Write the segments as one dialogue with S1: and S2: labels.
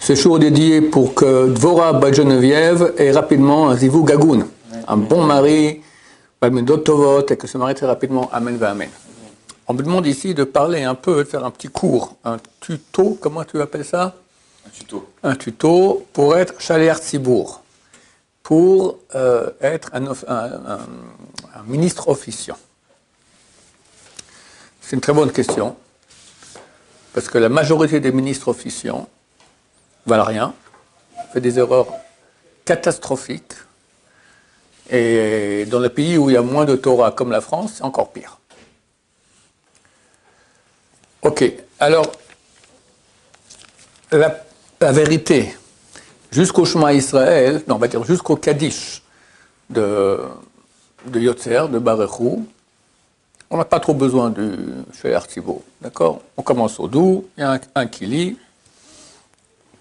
S1: Ce jour dédié pour que Dvora Bat Geneviève ait rapidement un zivou gagoun, un bon mari, Balmedot Tovot, et que se marie très rapidement. Amen, va Amen. On me demande ici de parler un peu, de faire un petit cours, un tuto, comment tu appelles ça?
S2: Un tuto.
S1: Un tuto pour être Shaliach Tzibour, pour être un ministre officiant. C'est une très bonne question, parce que la majorité des ministres officiants valent rien, font des erreurs catastrophiques, et dans les pays où il y a moins de Torah, comme la France, c'est encore pire. Ok, alors, la vérité, jusqu'au Shema Israël, non, on va dire jusqu'au Kaddish de Yotzer, de Barechou, on n'a pas trop besoin du Shaliach Tzibour, d'accord? On commence au doux, il y a un qui lit.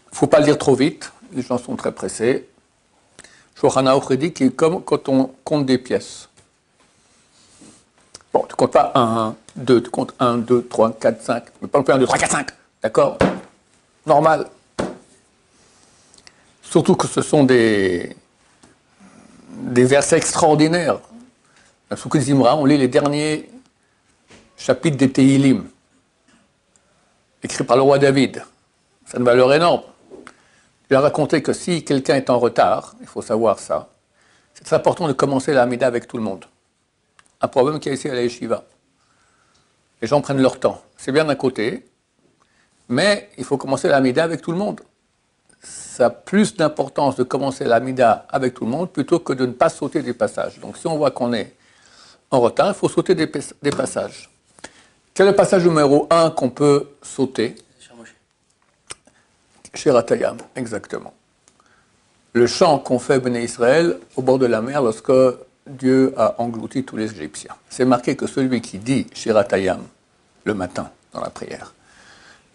S1: Il ne faut pas le dire trop vite, les gens sont très pressés. Shulchan Aruch dit qu'il est comme quand on compte des pièces. Bon, tu ne comptes pas 1, 2, tu comptes 1, 2, 3, 4, 5, mais pas non plus 1, 2, 3, 4, 5, d'accord? Normal. Surtout que ce sont des versets extraordinaires. Dans Soukot Zimra, on lit les derniers chapitres des Tehillim, écrits par le roi David. C'est une valeur énorme. Je vais raconter que si quelqu'un est en retard, il faut savoir ça, c'est très important de commencer la Hamida avec tout le monde. Un problème qu'il y a ici à la Yeshiva. Les gens prennent leur temps. C'est bien d'un côté, mais il faut commencer la Hamida avec tout le monde. Ça a plus d'importance de commencer la Hamida avec tout le monde plutôt que de ne pas sauter des passages. Donc si on voit qu'on est en retard, il faut sauter des passages. Quel est le passage numéro 1 qu'on peut sauter? Shirat Hayam, exactement. Le chant qu'on fait Béné Israël au bord de la mer lorsque Dieu a englouti tous les Égyptiens. C'est marqué que celui qui dit Shirat Hayam le matin dans la prière,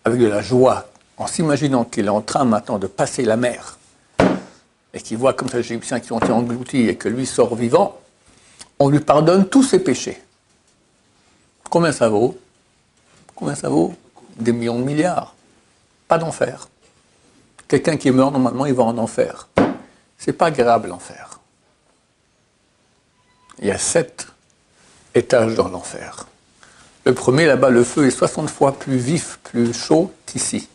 S1: avec de la joie, en s'imaginant qu'il est en train maintenant de passer la mer, et qu'il voit comme ça les Égyptiens qui ont été engloutis et que lui sort vivant, on lui pardonne tous ses péchés. Combien ça vaut? Combien ça vaut? Des millions de milliards. Pas d'enfer. Quelqu'un qui meurt, normalement, il va en enfer. C'est pas agréable, l'enfer. Il y a 7 étages dans l'enfer. Le premier, là-bas, le feu est 60 fois plus vif, plus chaud qu'ici.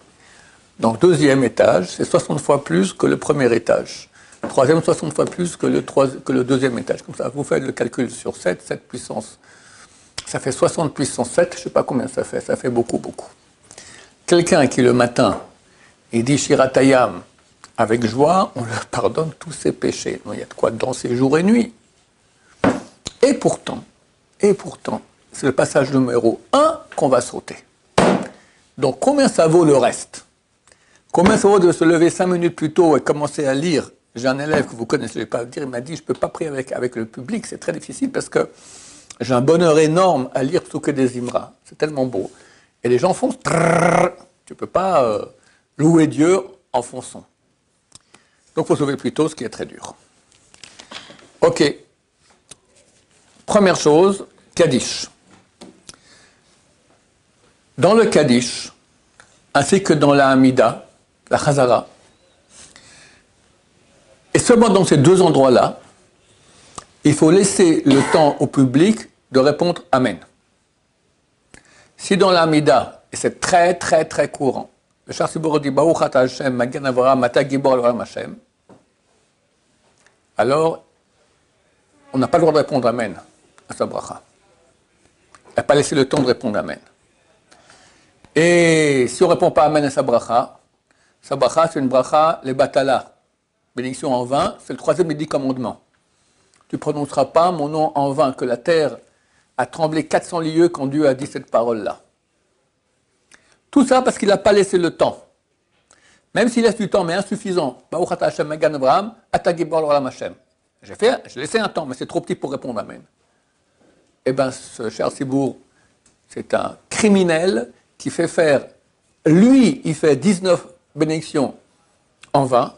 S1: Donc, deuxième étage, c'est 60 fois plus que le premier étage. Troisième, 60 fois plus que le deuxième étage. Comme ça, vous faites le calcul sur 7 puissance. Ça fait 60 puissance 7, je ne sais pas combien ça fait beaucoup, beaucoup. Quelqu'un qui, le matin, il dit Shirat Hayam avec joie, on leur pardonne tous ses péchés. Donc, il y a de quoi danser jour et nuit. Et pourtant, c'est le passage numéro 1 qu'on va sauter. Donc, combien ça vaut le reste? Combien ça vaut de se lever 5 minutes plus tôt et commencer à lire? J'ai un élève que vous connaissez, je ne vais pas le dire, il m'a dit, je ne peux pas prier avec le public, c'est très difficile parce que j'ai un bonheur énorme à lire Psuké des Imra. C'est tellement beau. Et les gens font... Tu ne peux pas louer Dieu en fonçant. Donc, il faut se lever plus tôt, ce qui est très dur. Ok. Première chose, Kaddish. Dans le Kaddish, ainsi que dans la Hamida, la Chazara, et seulement dans ces deux endroits-là, il faut laisser le temps au public de répondre Amen. Si dans la Hamida, et c'est très très très courant, le Shar Tzibour dit Baruch Ata Hashem, Magen Avraham, Ata Gibor Elohim Hashem, alors on n'a pas le droit de répondre Amen à sa bracha. Il n'a pas laissé le temps de répondre Amen. Et si on ne répond pas Amen à sa bracha, c'est une bracha, les batala, bénédiction en vain, c'est le 3e des 10 commandements. Tu ne prononceras pas mon nom en vain, que la terre a tremblé 400 lieues quand Dieu a dit cette parole-là. Tout ça parce qu'il n'a pas laissé le temps. Même s'il laisse du temps, mais insuffisant. Baruch Ata Hashem Magen Avraham, Ata Gibor Elohim Hashem. J'ai laissé un temps, mais c'est trop petit pour répondre Amen. Eh bien, ce cher Tzibour, c'est un criminel qui fait faire, lui, il fait 19 bénédictions en vain,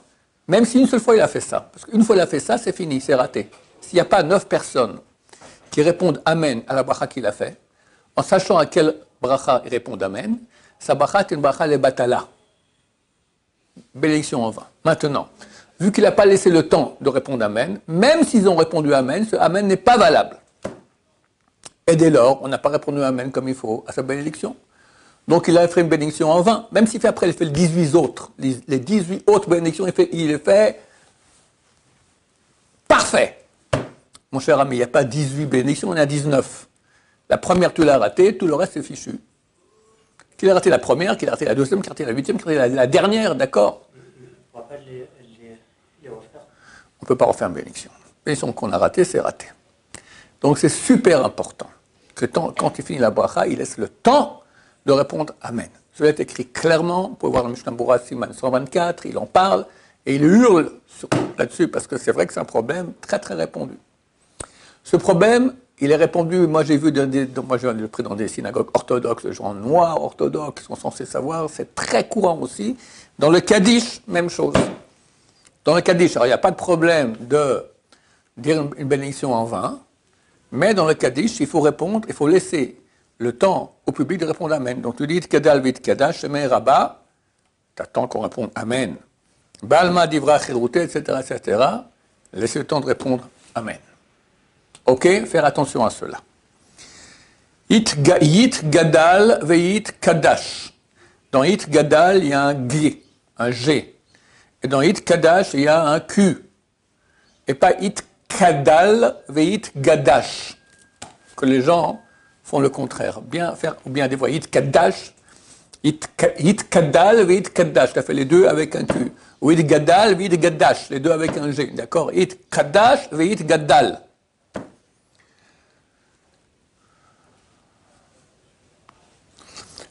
S1: même si une seule fois il a fait ça. Parce qu'une fois il a fait ça, c'est fini, c'est raté. S'il n'y a pas 9 personnes qui répondent Amen à la bracha qu'il a fait, en sachant à quelle bracha ils répondent Amen, sa bracha est une bracha les batala. bénédiction en vain. Maintenant, vu qu'il n'a pas laissé le temps de répondre Amen, même s'ils ont répondu Amen, ce Amen n'est pas valable. Et dès lors, on n'a pas répondu Amen comme il faut à sa bénédiction. Donc il a fait une bénédiction en vain. Même s'il fait après, il fait les 18 autres. Les 18 autres bénédictions, il les fait parfait. Mon cher ami, il n'y a pas 18 bénédictions, il y en a 19. La première, tu l'as ratée, tout le reste, c'est fichu. Qu'il a raté la première, qu'il a raté la deuxième, qu'il a raté la huitième, qu'il a raté la dernière, d'accord?
S2: On ne pourra pas les refaire.
S1: On ne peut pas refaire une bénédiction. Bénédiction qu'on a ratée, c'est raté. Donc c'est super important que quand il finit la bracha, il laisse le temps de répondre Amen. Cela est écrit clairement, vous pouvez voir dans Mishnah Berurah Siman 124, il en parle, et il hurle là-dessus, parce que c'est vrai que c'est un problème très très répandu. Ce problème, il est répandu, moi j'ai vu, moi j'ai pris dans des synagogues orthodoxes, des gens noirs orthodoxes qui sont censés savoir, c'est très courant aussi. Dans le Kaddish, même chose. Dans le Kaddish, alors il n'y a pas de problème de dire une bénédiction en vain, mais dans le Kaddish, il faut répondre, il faut laisser le temps au public de répondre Amen. Donc tu dis Tkadal vit Kadash, Shemei Rabba, tu attends qu'on réponde Amen. Balma divra chirute, etc., etc. Laissez le temps de répondre Amen. Ok, faire attention à cela. It gadal veit kadash. Dans it gadal, il y a un G, un G. Et dans it kadash, il y a un Q. Et pas it kadal veit gadash. Que les gens font le contraire. Bien faire, ou bien des fois it kadash, it kadal veit kadash. Tu as fait les deux avec un Q. Ou it gadal veit gadash, les deux avec un G. D'accord? It kadash veit gadal.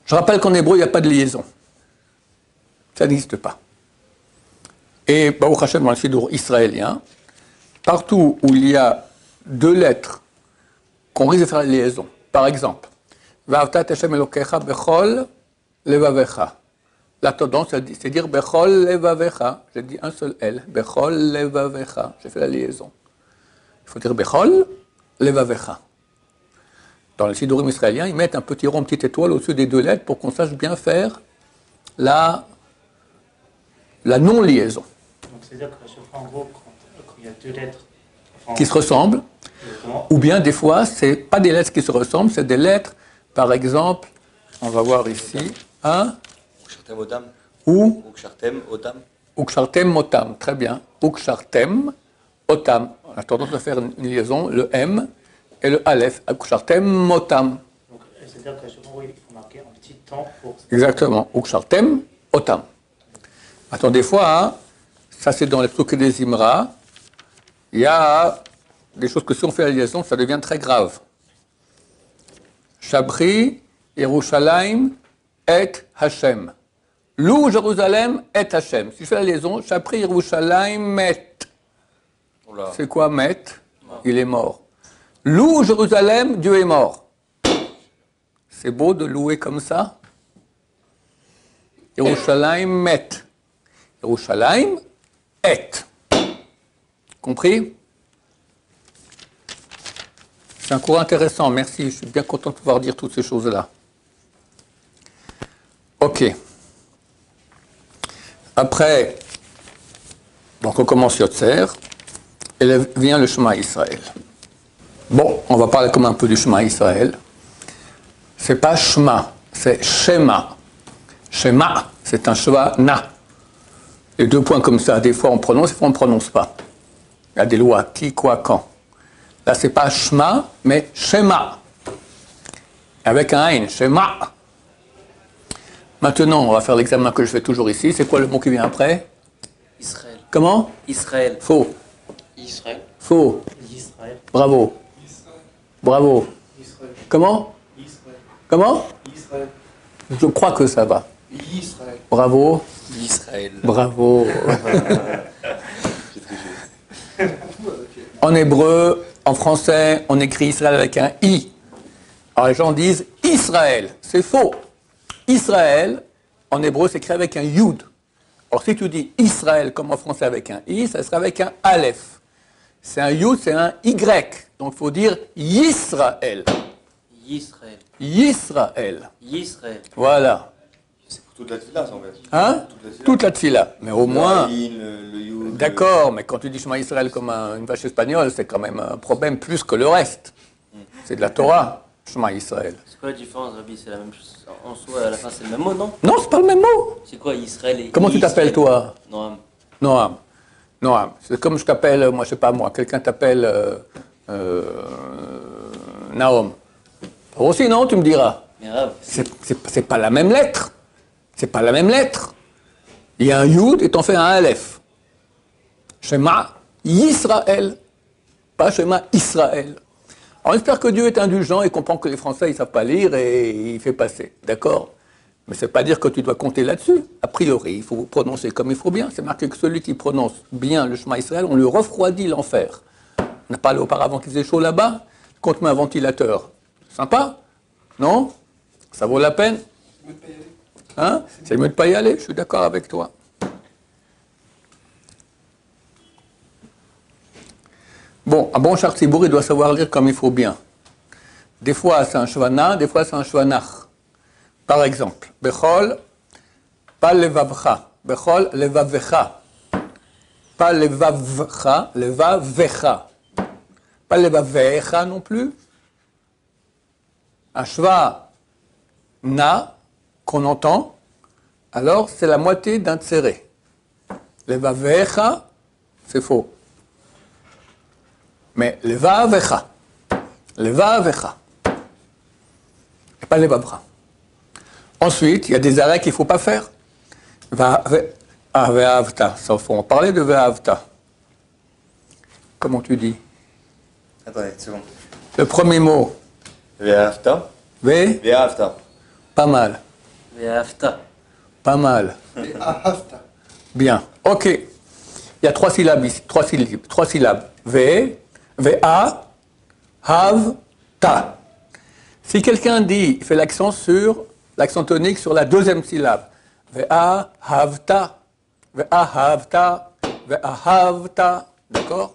S1: Je rappelle qu'en hébreu, il n'y a pas de liaison. Ça n'existe pas. Et, Baruch Hashem, dans le Sidour israélien, partout où il y a deux lettres qu'on risque de faire la liaison, par exemple, Va'avtat Hashem Elokecha bechol levavecha. La tendance, c'est dire bechol levavecha. J'ai dit un seul L. Bechol levavecha. J'ai fait la liaison. Il faut dire bechol levavecha. Dans le sidourim israélien, ils mettent un petit rond, une petite étoile au-dessus des deux lettres pour qu'on sache bien faire la non-liaison.
S2: Donc c'est-à-dire que chaque fois, en gros, quand il y a deux lettres
S1: qui se ressemblent, ou bien des fois, ce n'est pas des lettres qui se ressemblent, c'est des lettres, par exemple, on va voir ici, hein, ou Ukshartem Motam, très bien, Ukshartem Otam. On a tendance à faire une liaison, le M et le Aleph, Ukshartem Motam.
S2: Donc c'est-à-dire qu'à chaque fois, il faut marquer un petit temps pour...
S1: Exactement, Ukshartem Otam. Attends, des fois, hein, ça c'est dans les Psukim des Imra, il y a des choses que si on fait la liaison, ça devient très grave. Shabri, Yerushalayim, et Hashem. Lou, Jérusalem, et Hashem. Si je fais la liaison, Shabri, Yerushalayim, met. C'est quoi met? Il est mort. Lou, Jérusalem, Dieu est mort. C'est beau de louer comme ça. Yerushalayim, met. Yerushalayim, et. Compris? C'est un cours intéressant, merci. Je suis bien content de pouvoir dire toutes ces choses-là. Ok. Après, donc on commence Yotzer, et là vient le Shema Israël. Bon, on va parler comme un peu du Shema Israël. C'est pas Shema, c'est Shema. Shema, c'est un Shema. Les deux points comme ça, des fois on prononce, des fois on ne prononce pas. Il y a des lois, qui, quoi, quand. Là, c'est pas Shema, mais Shema. Avec un Ain, Shema. Maintenant, on va faire l'examen que je fais toujours ici. C'est quoi le mot qui vient après?
S3: Israël.
S1: Comment?
S3: Israël.
S1: Faux.
S3: Israël.
S1: Faux.
S2: Israël.
S1: Bravo.
S4: Israël.
S1: Bravo.
S4: Israël.
S1: Comment?
S4: Israël.
S1: Comment?
S4: Israël.
S1: Je crois que ça va.
S4: Israël.
S1: Bravo.
S3: Israël.
S1: Bravo. En hébreu, en français, on écrit Israël avec un I. Alors les gens disent Israël. C'est faux. Israël, en hébreu, c'est écrit avec un Yud. Alors si tu dis Israël comme en français avec un I, ça sera avec un Aleph. C'est un Yud, c'est un Y. Donc il faut dire Yisraël.
S3: Israël.
S1: Yisraël.
S3: Israël.
S1: Voilà.
S4: Toute la tefila, en fait.
S1: Hein? Toute la tefila. Mais au moins...
S4: Le Yud,
S1: D'accord, mais quand tu dis Shema Israël comme une vache espagnole, c'est quand même un problème plus que le reste. C'est de la Torah, Shema Israël.
S3: C'est quoi la différence, Rabbi? C'est la même chose. En soi, à la fin, c'est le même mot, non?
S1: Non, c'est pas le même mot.
S3: C'est quoi Israël et
S1: Comment tu t'appelles, toi?
S3: Noam.
S1: Noam. Noam. C'est comme je t'appelle, moi, je sais pas moi, quelqu'un t'appelle Naom. Toi aussi, non, tu me diras.
S3: Mais Rav,
S1: C'est pas la même lettre. C'est pas la même lettre. Il y a un Yud et t'en fais un Aleph. Shema Yisraël, pas Shema Israël. Alors, j'espère que Dieu est indulgent et comprend que les Français, ils ne savent pas lire et il fait passer. D'accord? Mais ça ne veut pas dire que tu dois compter là-dessus. A priori, il faut prononcer comme il faut bien. C'est marqué que celui qui prononce bien le Shema Israël, on lui refroidit l'enfer. On a parlé auparavant qu'il faisait chaud là-bas. Compte-moi un ventilateur. Sympa? Non? Ça vaut la peine? Hein? C'est mieux de ne pas y aller, je suis d'accord avec toi. Bon, un bon chartibour, il doit savoir lire comme il faut bien. Des fois, c'est un shvana, des fois, c'est un shvanach. Par exemple, Bechol, pas levavcha. Bechol, levavecha. Pas levavcha, levavecha. Pas levavecha non plus. Un shva na qu'on entend, alors c'est la moitié d'un tséré. Levavecha, c'est faux. Mais le vavecha, et pas les vavra. Ensuite, il y a des arrêts qu'il ne faut pas faire. Ve'avta, ça faut en parler de ve'avta. Comment tu dis?
S4: Attendez, une seconde.
S1: Le premier mot,
S4: Ve'afta.
S1: ve,
S4: Ve'afta.
S1: pas mal,
S3: Ve'afta.
S1: pas mal. Bien, ok. Il y a trois syllabes ici, trois syllabes. Ve, Ve'a, Hav, Ta. Si quelqu'un dit, il fait l'accent tonique sur la deuxième syllabe. Ve'a, Hav, Ta. Ve'a, Hav, Ta. Ve'a, Hav, Ta. D'accord?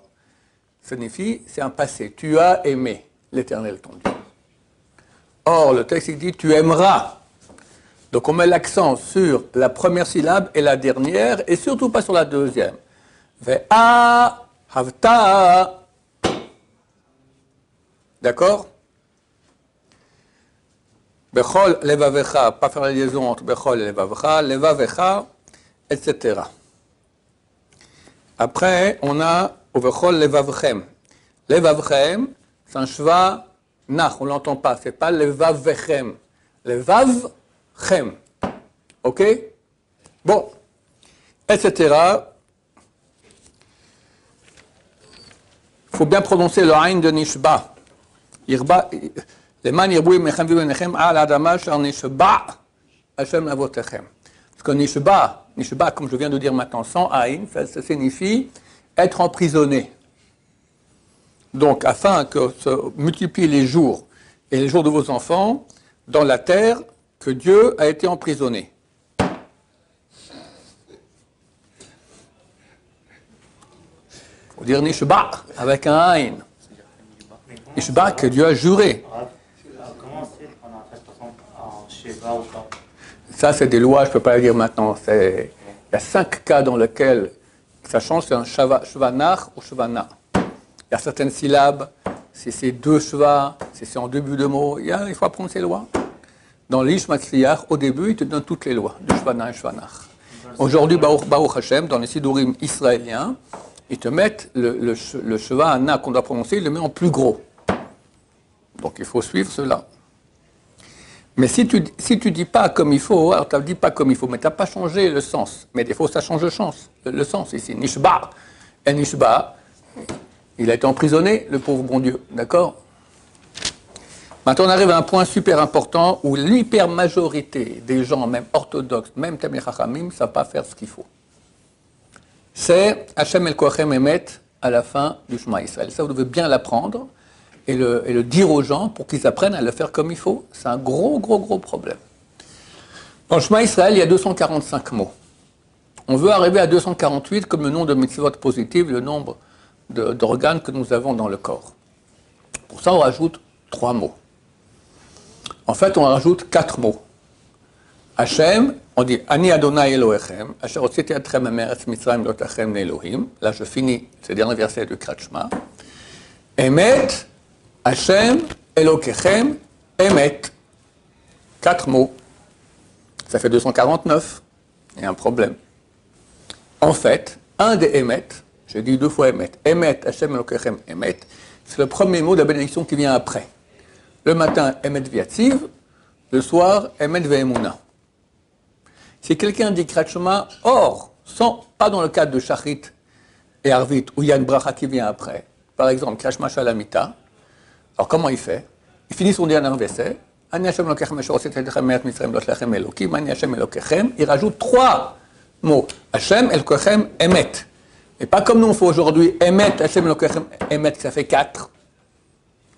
S1: Signifie, c'est un passé. Tu as aimé l'Éternel ton Dieu. Or, le texte il dit, tu aimeras. Donc on met l'accent sur la première syllabe et la dernière, et surtout pas sur la deuxième. Ve'a, Hav, Ta. D'accord? Bechol levavecha, pas faire la liaison entre Bechol et levavecha, etc. Après, on a au Bechol levavchem. Levavchem, c'est un shva nach, on ne l'entend pas, c'est pas levavchem. Levavchem. Ok? Bon, etc. Il faut bien prononcer le Ain de Nishba. למען ירבו ימיכם ובניכם על האדמה אשר נשבע השם לאבותיכם. Parce que nishba, comme je viens de dire maintenant, sans aïn, ça signifie être emprisonné. Donc, afin que se multiplient les jours et les jours de vos enfants dans la terre que Dieu a été emprisonné. Il faut dire nishba avec un aïn. Nishba que Dieu a juré.
S2: Comment c'est qu'on a fait par exemple en Sheva ou pas?
S1: Ça, c'est des lois, je ne peux pas le dire maintenant. Il y a 5 cas dans lesquels ça change, c'est un shvanach ou shvana. Il y a certaines syllabes, si c'est 2 shva, si c'est en début de mot, il faut apprendre ces lois. Dans l'Ish Matzliach, au début, il te donne toutes les lois de shvana et shvanach. Aujourd'hui, Baruch Hashem, dans les sidurim israéliens, ils te mettent le shvana qu'on doit prononcer, ils le mettent en plus gros. Donc il faut suivre cela. Mais si tu dis pas comme il faut, alors tu ne dis pas comme il faut, mais tu n'as pas changé le sens. Mais des fois, ça change le sens ici. Nishba. Et Nishba, il a été emprisonné, le pauvre bon Dieu. D'accord? Maintenant, on arrive à un point super important où l'hyper-majorité des gens, même orthodoxes, même Tamil Chachamim, ne savent pas faire ce qu'il faut. C'est Hashem El Koachem Emet à la fin du Shema Israël. Ça, vous devez bien l'apprendre. Et le dire aux gens pour qu'ils apprennent à le faire comme il faut. C'est un gros problème. Dans le Shema Israël, il y a 245 mots. On veut arriver à 248 comme le nombre de mitzvot positives, le nombre d'organes que nous avons dans le corps. Pour ça, on rajoute 3 mots. En fait, on rajoute 4 mots. Hachem, On dit Ani Adonai Elohechem, Asher hotziti atchem me'eretz Mitzrayim lotachem le'Elohim. Là, je finis ce dernier verset du Kriyat Shema. Emet, Hashem, Elokechem, Emet. 4 mots. Ça fait 249. Il y a un problème. En fait, un des Emet, j'ai dit 2 fois Emet, Emet, Hashem, Elokechem, Emet, c'est le premier mot de la bénédiction qui vient après. Le matin, Emet Viatziv, le soir, Emet Ve'emuna. Si quelqu'un dit Kriyat Shema, or, pas dans le cadre de Shachrit et Arvit, où il y a une bracha qui vient après, par exemple, Kriyat Shema Shalamita, alors comment il fait? Il finit son dernier verset, Ani Hashem Elokechem, Asher hotziti atchem me'eretz Mitzrayim lotachem le'Elohim, Ani Hashem Elokechem, il rajoute 3 mots, Hashem Elokechem Emet. Et pas comme nous on fait aujourd'hui, Emet, Hashem Elokechem Emet, ça fait 4.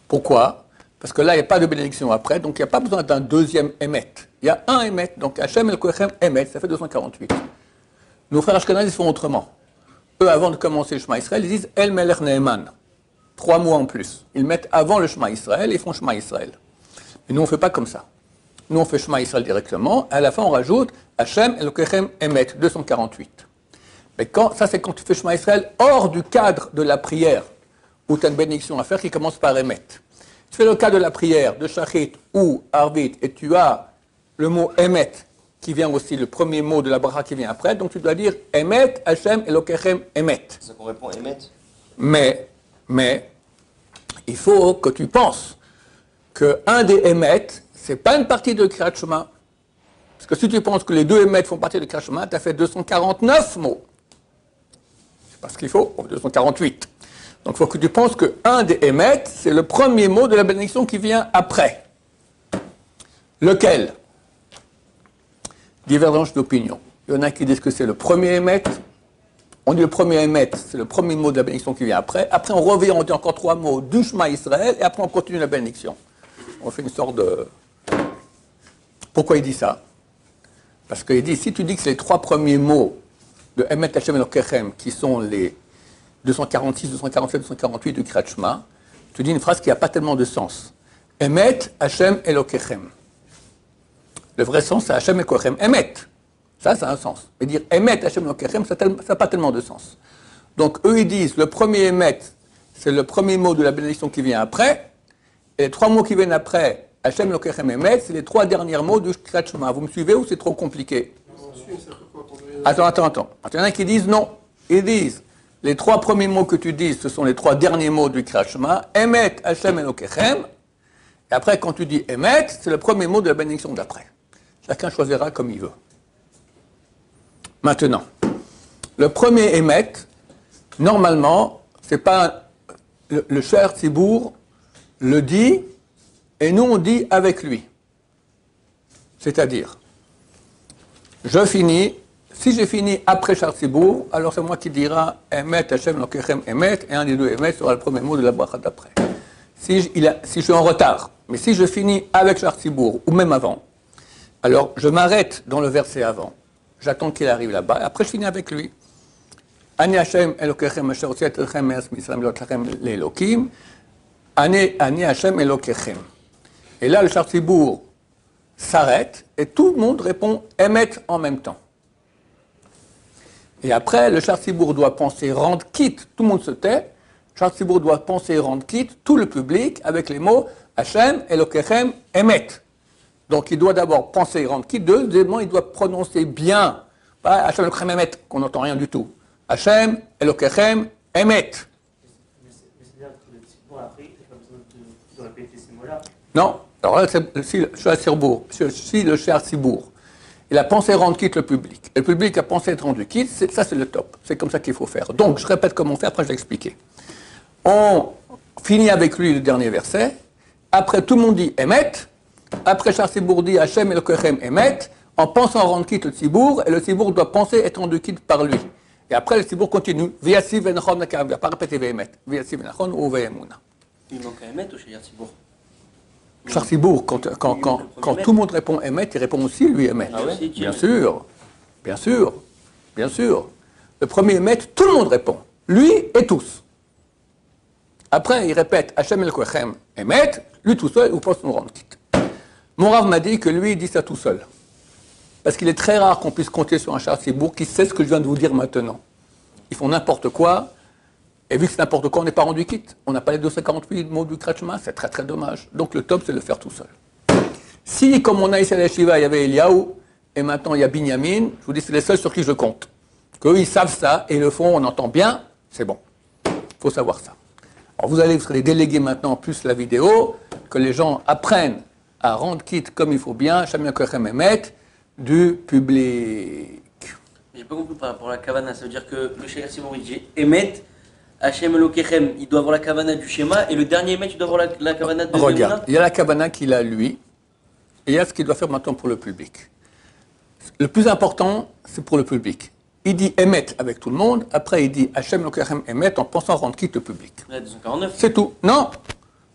S1: Pourquoi? Parce que là, il n'y a pas de bénédiction après, donc il n'y a pas besoin d'un deuxième Emet. Il y a un Emet, donc Hashem Elokechem Emet, ça fait 248. Nos frères Ashkenazes, ils font autrement. Eux, avant de commencer le Shema Israël, ils disent El Melech Ne'eman. 3 mots en plus. Ils mettent avant le Shema Israël et ils font Shema Israël. Mais nous, on ne fait pas comme ça. Nous, on fait Shema Israël directement. À la fin, on rajoute Hashem Elokechem Emet, 248. Mais ça, c'est quand tu fais Shema Israël hors du cadre de la prière, où tu as une bénédiction à faire qui commence par Emet. Tu fais le cas de la prière, de Shachrit ou Arvit, et tu as le mot Emet, qui vient aussi, le premier mot de la bracha qui vient après, donc tu dois dire Emet, Hashem, Elokechem, Emet.
S4: C'est ça qu'on répond, Emet.
S1: Mais, il faut que tu penses qu'un des Emet, c'est pas une partie de Kriyat Shema. Parce que si tu penses que les 2 Emet font partie de Kriyat Shema, tu as fait 249 mots. C'est pas ce qu'il faut, 248. Donc il faut que tu penses qu'un des Emet, c'est le premier mot de la bénédiction qui vient après. Lequel? Divergence d'opinion. Il y en a qui disent que c'est le premier Emet. On dit le premier Emet, c'est le premier mot de la bénédiction qui vient après. Après, on revient, on dit encore 3 mots du Shema Israël, et après, on continue la bénédiction. On fait une sorte de... Pourquoi il dit ça? Parce qu'il dit, si tu dis que c'est les 3 premiers mots de Emet, Hashem, Elokechem, qui sont les 246, 247, 248 du Kriyat Shema, tu dis une phrase qui n'a pas tellement de sens. Emet, Hashem, Elokechem. Le vrai sens, c'est Hashem, Elokechem, Emet. Ça a un sens. Mais dire Emet, Hashem, Elokechem, ça n'a pas tellement de sens. Donc, eux, ils disent, le premier Emet, c'est le premier mot de la bénédiction qui vient après, et les 3 mots qui viennent après, Hashem, Elokechem, Emet, c'est les 3 derniers mots du Kriyat Shema. Vous me suivez ou c'est trop compliqué? Attends. Il y en a qui disent non. Ils disent, les 3 premiers mots que tu dis, ce sont les 3 derniers mots du Kriyat Shema, Emet, Hashem, Elokechem, et après, quand tu dis Emet, c'est le premier mot de la bénédiction d'après. Chacun choisira comme il veut. Maintenant, le premier Emet, normalement, c'est pas le cher Tzibour le dit, et nous on dit avec lui. C'est-à-dire, si j'ai fini après cher Tzibour, alors c'est moi qui dira Emet, Hashem, Elokechem, Emet, et un des 2 Emet sera le premier mot de la bracha d'après. Si je suis en retard, mais si je finis avec cher Tzibour, ou même avant, alors je m'arrête dans le verset avant. J'attends qu'il arrive là-bas, et après je finis avec lui. Ani Hashem Elokechem Asher hotziti atchem me'eretz Mitzrayim lotachem le'Elohim. Ani Hashem Elokechem. Et là, le cher Tzibour s'arrête, et tout le monde répond Emet en même temps. Et après, le cher Tzibour doit penser rendre quitte, tout le monde se tait. Le cher Tzibour doit penser rendre quitte, tout le public, avec les mots Hashem Elokechem Emet. Donc il doit d'abord penser rendre quitte, deuxièmement il doit prononcer bien, pas Hashem Elokechem Emet, qu'on n'entend rien du tout. Hashem Elokechem Emet.
S2: Mais c'est-à-dire que le Tzibour après, il n'y a pas besoin de répéter ces mots-là.
S1: Non, alors là, si le cher Tzibour, il a pensé rendre quitte le public, et le public a pensé être rendu quitte, ça c'est le top, c'est comme ça qu'il faut faire. Donc je répète comment on fait, après je vais expliquer. On finit avec lui le dernier verset, après tout le monde dit Emet, après cher Tzibour dit Hashem Elokechem Emet, en pensant rendre quitte le Tzibour, et le Tzibour doit penser être rendu quitte par lui. Et après le Tzibour continue, Viatziv Venachon Nakav, il ne va pas répéter Ve'emet, Viatziv Venachon ou Ve'emuna.
S3: Il manque un Emet ou chez Tzibour?
S1: Cher Tzibour, quand tout le monde répond Emet, il répond aussi lui Emet.
S3: Ah ouais?
S1: Bien sûr. Le premier Emet, tout le monde répond. Lui et tous. Après, il répète Hashem Elokechem Emet, lui tout seul, ou pense nous rendre quitte. Mon Rav m'a dit que lui, il dit ça tout seul. Parce qu'il est très rare qu'on puisse compter sur un Shar Tzibour qui sait ce que je viens de vous dire maintenant. Ils font n'importe quoi, et vu que c'est n'importe quoi, on n'est pas rendu quitte. On n'a pas les 248 mots du Kretschma, c'est très très dommage. Donc le top, c'est de le faire tout seul. Si, comme on a ici à la Shiva, il y avait Eliaou, et maintenant il y a Binyamin, je vous dis, c'est les seuls sur qui je compte. Qu'eux, ils savent ça, et le font, on entend bien, c'est bon. Il faut savoir ça. Alors vous serez délégués maintenant, plus la vidéo, que les gens apprennent à rendre quitte comme il faut bien, Shamia Kochem Emet, du public.
S3: J'ai pas compris par rapport à la Kavana, ça veut dire que le Shayar Tzibour, il dit Emet, Hachem Elokechem, il doit avoir la Kavana du schéma, et le dernier Emet, il doit avoir la Kavana de
S1: Regarde,
S3: Gemuna.
S1: il y a la Kavana qu'il a lui, et il y a ce qu'il doit faire maintenant pour le public. Le plus important, c'est pour le public. Il dit Emet avec tout le monde, après il dit Hachem Elokechem Emet en pensant rendre quitte le public.
S3: Ouais, 249.
S1: C'est tout. Non,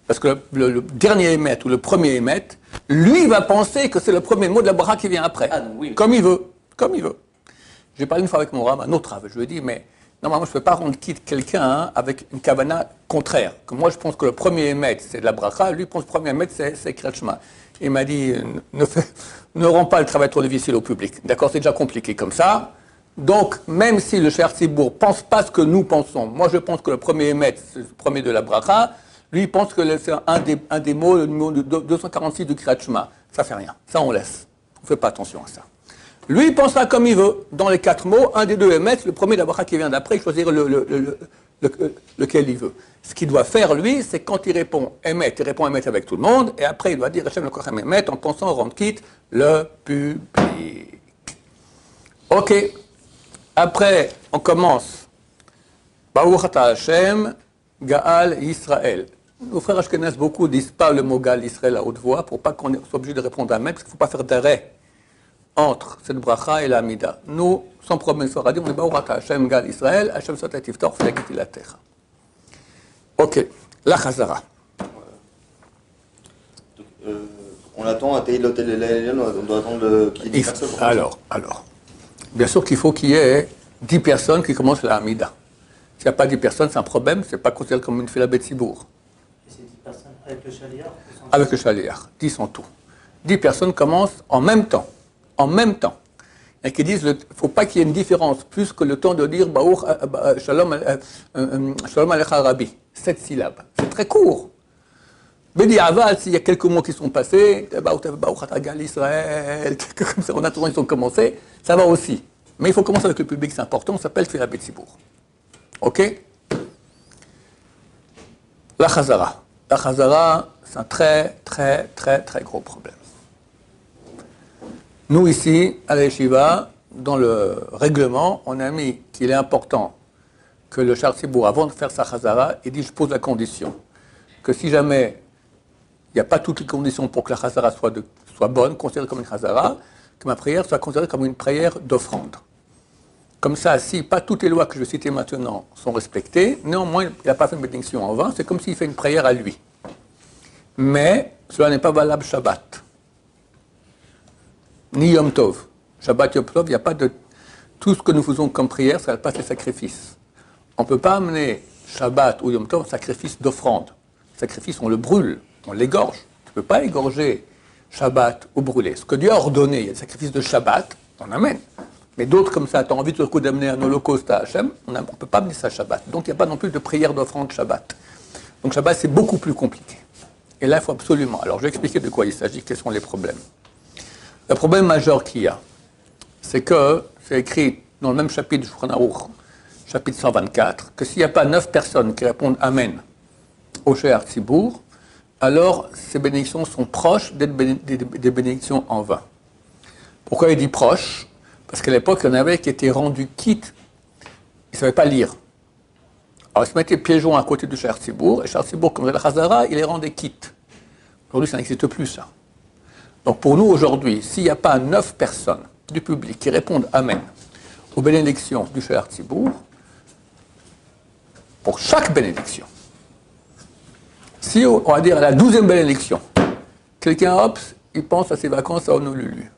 S1: parce que le dernier Emet ou le premier Emet, lui va penser que c'est le premier mot de la bracha qui vient après.
S3: Ah, donc oui.
S1: Comme il veut. Comme il veut. J'ai parlé une fois avec mon rab, un autre rab, je lui ai dit, mais normalement je ne peux pas rendre quitte quelqu'un avec une kavana contraire. Que moi je pense que le premier Emet c'est de la bracha, lui pense que le premier Emet c'est Kretschma. Il m'a dit, ne rends pas le travail trop difficile au public. D'accord, c'est déjà compliqué comme ça. Donc, même si le Shayar Tzibour ne pense pas ce que nous pensons, moi je pense que le premier Emet, c'est le premier de la bracha, lui il pense que c'est un des mots, le numéro de 246 du Kretschma. Ça fait rien, ça on laisse. On ne fait pas attention à ça. Lui il pensera comme il veut. Dans les 4 mots, un des deux Emet, le premier de la bracha qui vient d'après, il choisira lequel il veut. Ce qu'il doit faire lui, c'est quand il répond Emet avec tout le monde, et après il doit dire Hachem Elokechem Emet en pensant rendre quitte le public. Ok. Après, on commence. Baruch Ata Hashem, Gaal Israël. Nos frères Ashkenaz, beaucoup disent pas le mot Gaal Israël à haute voix pour pas qu'on soit obligé de répondre Amen, parce qu'il ne faut pas faire d'arrêt entre cette bracha et la Amida. Nous, sans problème, on dit Baruch Ata Hashem, Gaal Israël, Hashem Sotat Tiftor, Flagit la terre. Ok, la Chazara.
S4: On attend à Teilot El on doit attendre qu'il y ait 10 personnes.
S1: Alors. Bien sûr qu'il faut qu'il y ait 10 personnes qui commencent la Hamida. S'il n'y a pas 10 personnes, c'est un problème, ce n'est pas considéré comme une fila Betsibour.
S2: Et c'est 10 personnes avec le chaliar ou sans
S1: Avec le chaliar, 10 en tout. 10 personnes commencent en même temps. En même temps. Et qui disent, il ne faut pas qu'il y ait une différence, plus que le temps de dire Shalom Alecha Rabbi. 7 syllabes. C'est très court. Bedi Aval, s'il y a quelques mots qui sont passés, Baruch Ata Gaal Israël, comme ça, en attendant, ils ont commencé, ça va aussi. Mais il faut commencer avec le public, c'est important, ça s'appelle Tfilah Betsibour. Ok? La Chazara. La Chazara, c'est un très, très, très, très gros problème. Nous, ici, à la Yeshiva, dans le règlement, on a mis qu'il est important que le Shayar Tzibour, avant de faire sa Chazara, il dit, je pose la condition, que si jamais il n'y a pas toutes les conditions pour que la Chazara soit bonne, considérée comme une Chazara, que ma prière soit considérée comme une prière d'offrande. Comme ça, si pas toutes les lois que je vais citer maintenant sont respectées, néanmoins, il n'a pas fait une bénédiction en vain, c'est comme s'il fait une prière à lui. Mais cela n'est pas valable Shabbat. Ni Yom Tov. Shabbat, Yom Tov, il n'y a pas de... Tout ce que nous faisons comme prière, ça passe les sacrifices. On ne peut pas amener Shabbat ou Yom Tov sacrifice d'offrande. Le sacrifice, on le brûle, on l'égorge. Tu ne peux pas égorger Shabbat ou brûler. Ce que Dieu a ordonné, il y a le sacrifice de Shabbat, on amène. Mais d'autres comme ça, tu as envie tout le coup d'amener un holocauste à Hachem, on ne peut pas amener ça Shabbat. Donc il n'y a pas non plus de prière d'offrande Shabbat. Donc Shabbat, c'est beaucoup plus compliqué. Et là, il faut absolument... Alors je vais expliquer de quoi il s'agit, quels sont les problèmes. Le problème majeur qu'il y a, c'est que, c'est écrit dans le même chapitre du Shulchan Aruch, chapitre 124, que s'il n'y a pas 9 personnes qui répondent Amen au Shayar Tzibour, alors ces bénédictions sont proches d'être des bénédictions en vain. Pourquoi il dit proches? Parce qu'à l'époque, il y en avait qui étaient rendus quittes, ils ne savaient pas lire. Alors ils se mettaient pieds joints à côté du Shayar Tzibour, et Shayar Tzibour, comme la Chazara, il les rendait quittes. Aujourd'hui, ça n'existe plus, ça. Donc pour nous, aujourd'hui, s'il n'y a pas 9 personnes du public qui répondent Amen aux bénédictions du Shayar Tzibour, pour chaque bénédiction, si on va dire à la 12e bénédiction, quelqu'un, hop, il pense à ses vacances à Honolulu.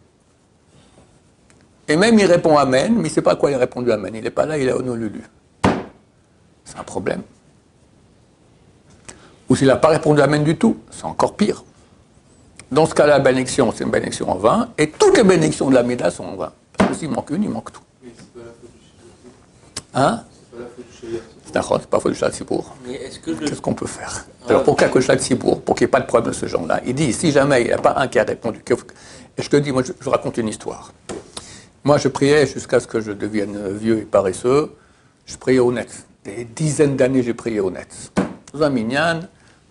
S1: Et même il répond Amen, mais il ne sait pas à quoi il a répondu Amen. Il n'est pas là, il est à Honolulu. C'est un problème. Ou s'il n'a pas répondu Amen du tout, c'est encore pire. Dans ce cas-là, la bénédiction, c'est une bénédiction en vin, et toutes les bénédictions de la Mida sont en vin. Parce que s'il manque une, il manque tout.
S5: Mais c'est pas la faute du shayat.
S1: Hein?
S5: C'est pas la faute du shayat.
S1: C'est pas faute du Shad Sibour.
S3: Mais est-ce que
S1: Qu'est-ce qu'on peut faire? Alors, pour qu'il y ait Sibour, pour qu'il n'y ait pas de problème de ce genre-là, il dit, si jamais il n'y a pas un qui a répondu, et je te dis, moi, je raconte une histoire. Moi, je priais jusqu'à ce que je devienne vieux et paresseux. Je priais au net. Des dizaines d'années, j'ai prié au net. Dans un minyan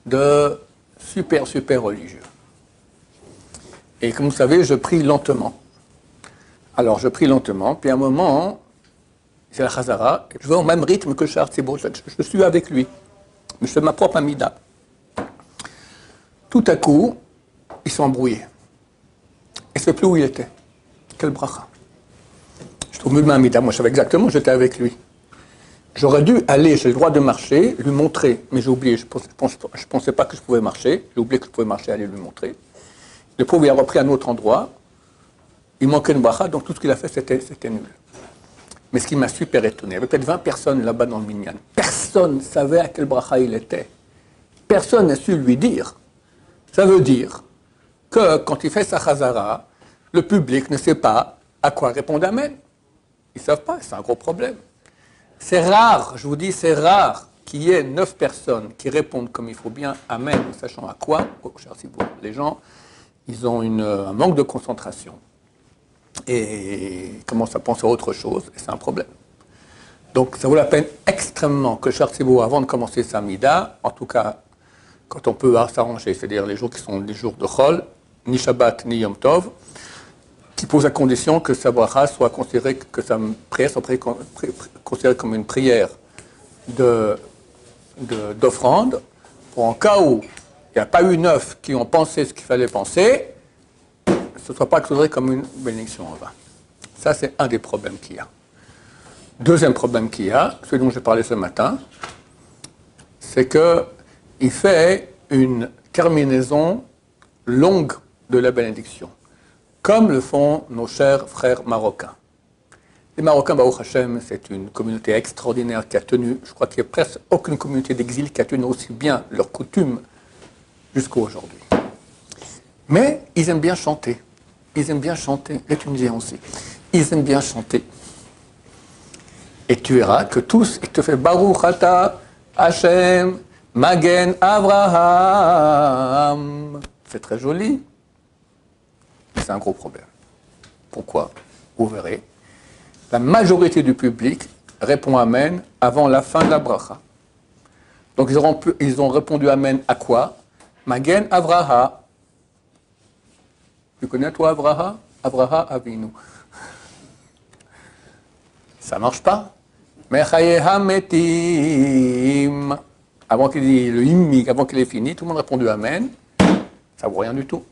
S1: de super religieux. Et comme vous savez, je prie lentement. Alors, je prie lentement, puis à un moment, c'est la Chazara, je vais au même rythme que Shahar Tzibur, je suis avec lui. Mais je fais ma propre Amida. Tout à coup, il s'est embrouillé. Il ne sait plus où il était. Quel bracha. Je trouve mieux de ma Amida, moi je savais exactement, j'étais avec lui. J'aurais dû aller, j'ai le droit de marcher, lui montrer, mais j'ai oublié, je ne pensais pas que je pouvais marcher, j'ai oublié que je pouvais marcher, aller lui montrer. Le pauvre, il a repris un autre endroit, il manquait une bracha, donc tout ce qu'il a fait, c'était nul. Mais ce qui m'a super étonné, il y avait peut-être 20 personnes là-bas dans le minyan. Personne ne savait à quel bracha il était. Personne n'a su lui dire. Ça veut dire que quand il fait sa chazara, le public ne sait pas à quoi répondre Amen. Ils ne savent pas, c'est un gros problème. C'est rare, je vous dis, c'est rare qu'il y ait 9 personnes qui répondent comme il faut bien Amen, en sachant à quoi. Les gens, ils ont un manque de concentration. Et commence à penser à autre chose, et c'est un problème. Donc ça vaut la peine extrêmement que Shahar Tzibur, avant de commencer sa Mida, en tout cas quand on peut s'arranger, c'est-à-dire les jours qui sont des jours de Chol, ni Shabbat ni Yom Tov, qui pose la condition que sa bracha soit considérée, que sa prière soit considérée comme une prière d'offrande, pour en cas où il n'y a pas eu 9 qui ont pensé ce qu'il fallait penser, ce ne soit pas considéré comme une bénédiction en vain. Ça, c'est un des problèmes qu'il y a. Deuxième problème qu'il y a, celui dont j'ai parlé ce matin, c'est qu'il fait une terminaison longue de la bénédiction, comme le font nos chers frères marocains. Les Marocains, Baruch Hashem, c'est une communauté extraordinaire qui a tenu, je crois qu'il n'y a presque aucune communauté d'exil qui a tenu aussi bien leurs coutumes jusqu'à aujourd'hui. Mais ils aiment bien chanter. Ils aiment bien chanter, les Tunisiens aussi. Ils aiment bien chanter. Et tu verras que tous, ils te font Baruch Ata Hashem Magen Avraham. C'est très joli, mais c'est un gros problème. Pourquoi? Vous verrez. La majorité du public répond Amen avant la fin de la bracha. Donc ils ont répondu Amen à quoi? Magen Avraham. Tu connais toi Avraham? Avraham Avinu. Ça ne marche pas. Mechayeha metim. Avant qu'il dise le hymne, avant qu'il ait fini, tout le monde a répondu Amen. Ça ne vaut rien du tout.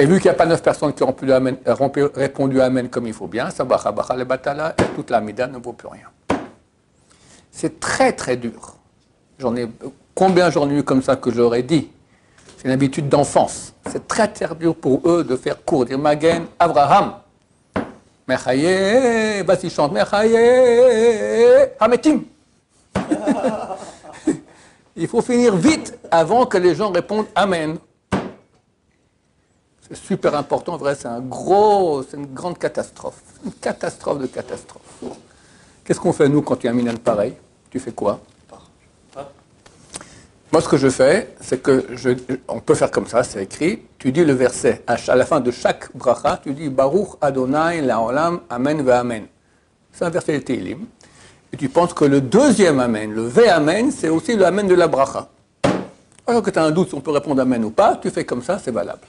S1: Et vu qu'il n'y a pas 9 personnes qui ont répondu Amen comme il faut bien, ça bacha bacha le batala, et toute la mida ne vaut plus rien. C'est très très dur. Combien j'en ai eu comme ça que j'aurais dit? C'est une habitude d'enfance. C'est très très dur pour eux de faire court, dire Magen Avraham. Mechaye, vas-y chante, Mechaye Hametim. Il faut finir vite avant que les gens répondent Amen. C'est super important, en vrai, c'est une grande catastrophe. Une catastrophe de catastrophe. Qu'est-ce qu'on fait, nous, quand il y a un minyan pareil? Tu fais quoi? Moi, ce que je fais, c'est que on peut faire comme ça, c'est écrit. Tu dis le verset à la fin de chaque bracha, tu dis Baruch Adonai Laolam Amen ve Amen. C'est un verset de Tehillim. Et tu penses que le deuxième Amen, le ve Amen, c'est aussi le Amen de la bracha. Alors que tu as un doute si on peut répondre Amen ou pas, tu fais comme ça, c'est valable.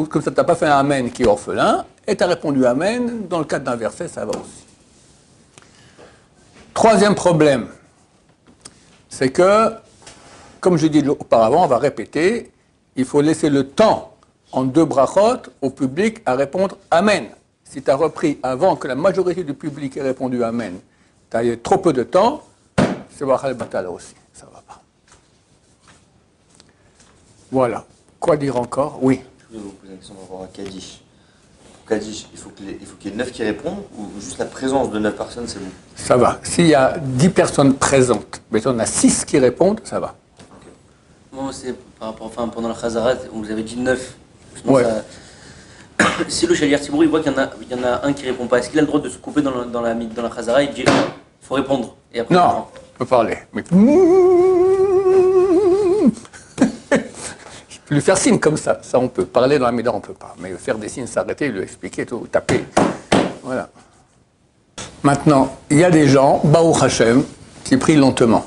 S1: Comme ça, tu n'as pas fait un Amen qui est orphelin, et tu as répondu Amen, dans le cadre d'un verset, ça va aussi. Troisième problème, c'est que, comme je dis auparavant, on va répéter, il faut laisser le temps en 2 brachot au public à répondre Amen. Si tu as repris avant que la majorité du public ait répondu Amen, tu as eu trop peu de temps, c'est Bachal Batala aussi, ça ne va pas. Voilà. Quoi dire encore? Oui.
S4: Je voulais vous poser une question par rapport à Kaddish. Pour Kaddish, il faut qu'il y ait 9 qui répondent ou juste la présence de 9 personnes, c'est bon?
S1: Ça va. S'il y a 10 personnes présentes, mais on a 6 qui répondent, ça va.
S3: Moi, c'est par rapport, enfin, pendant la Khazara, on vous avait dit 9. Sinon,
S1: Ouais.
S3: Si le Shaliach Tzibour, il voit qu'il y en a un qui répond pas, est-ce qu'il a le droit de se couper dans la Khazara et de dire il faut répondre et après,
S1: Non, on peut parler. Mais... Je peux lui faire signe comme ça. Ça, on peut. Parler dans la Mida, on ne peut pas. Mais faire des signes, s'arrêter, lui expliquer, tout, taper. Voilà. Maintenant, il y a des gens, Baruch Hashem, qui prient lentement.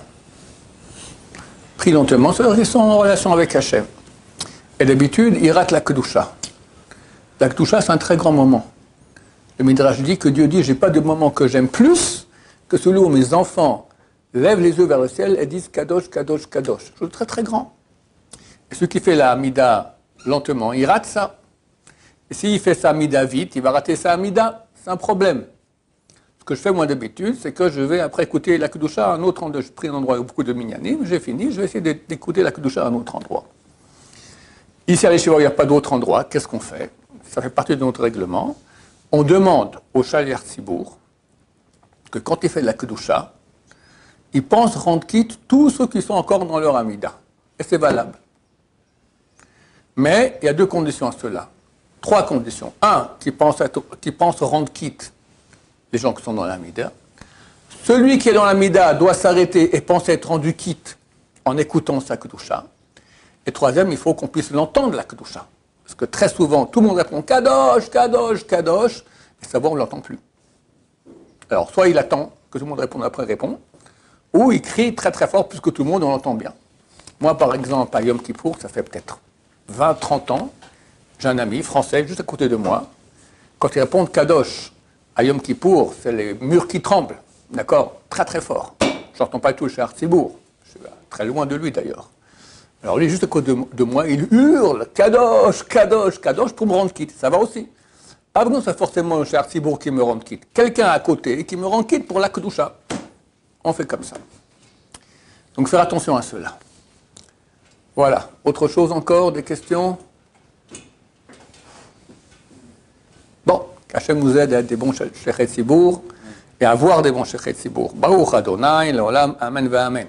S1: Prient lentement, c'est-à-dire qu'ils sont en relation avec Hashem. Et d'habitude, ils ratent la Kedusha. La Kedusha, c'est un très grand moment. Le Midrash dit que Dieu dit, j'ai pas de moment que j'aime plus que celui où mes enfants lèvent les yeux vers le ciel et disent Kadosh, Kadosh, Kadosh. Chose très très grand. Et celui qui fait la Amida lentement, il rate ça. Et s'il fait sa Amida vite, il va rater sa Amida. C'est un problème. Ce que je fais moi d'habitude, c'est que je vais après écouter la Kedusha à un autre endroit. Je prie un endroit où il y a beaucoup de minyanim, j'ai fini, je vais essayer d'écouter la Kedusha à un autre endroit. Ici à l'Yeshiva, il n'y a pas d'autre endroit. Qu'est-ce qu'on fait? Ça fait partie de notre règlement. On demande au Shaliach Tzibour que quand il fait de la Kedusha, il pense rendre quitte tous ceux qui sont encore dans leur Amida. Et c'est valable. Mais il y a deux conditions à cela. Trois conditions. Un, qui pense rendre quitte les gens qui sont dans l'Amida. Celui qui est dans l'Amida doit s'arrêter et pense être rendu quitte en écoutant sa Kedusha. Et troisième, il faut qu'on puisse l'entendre, la Kedusha. Parce que très souvent, tout le monde répond Kadosh, Kadosh, Kadosh, et ça va, on ne l'entend plus. Alors, soit il attend que tout le monde réponde après répond, ou il crie très très fort puisque tout le monde, on l'entend bien. Moi, par exemple, à Yom Kippour, ça fait peut-être 20, 30 ans, j'ai un ami français juste à côté de moi. Quand il répond Kadosh à Yom Kippour, c'est les murs qui tremblent, d'accord? Très très fort. Je n'entends pas tout le Shaliach Tzibour. Je suis très loin de lui d'ailleurs. Alors lui, juste à côté de moi, il hurle Kadosh, Kadosh, Kadosh pour me rendre quitte. Ça va aussi. Pas besoin, c'est forcément le Shaliach Tzibour qui me rend quitte. Quelqu'un à côté qui me rend quitte pour la Kedusha. On fait comme ça. Donc faire attention à cela. Voilà. Autre chose encore, des questions? Bon, qu'Hachem nous aide à être des bons Shaliach Tzibour et à avoir des bons Shaliach Tzibour. Baruch Adonai, l'olam, amen, va amen.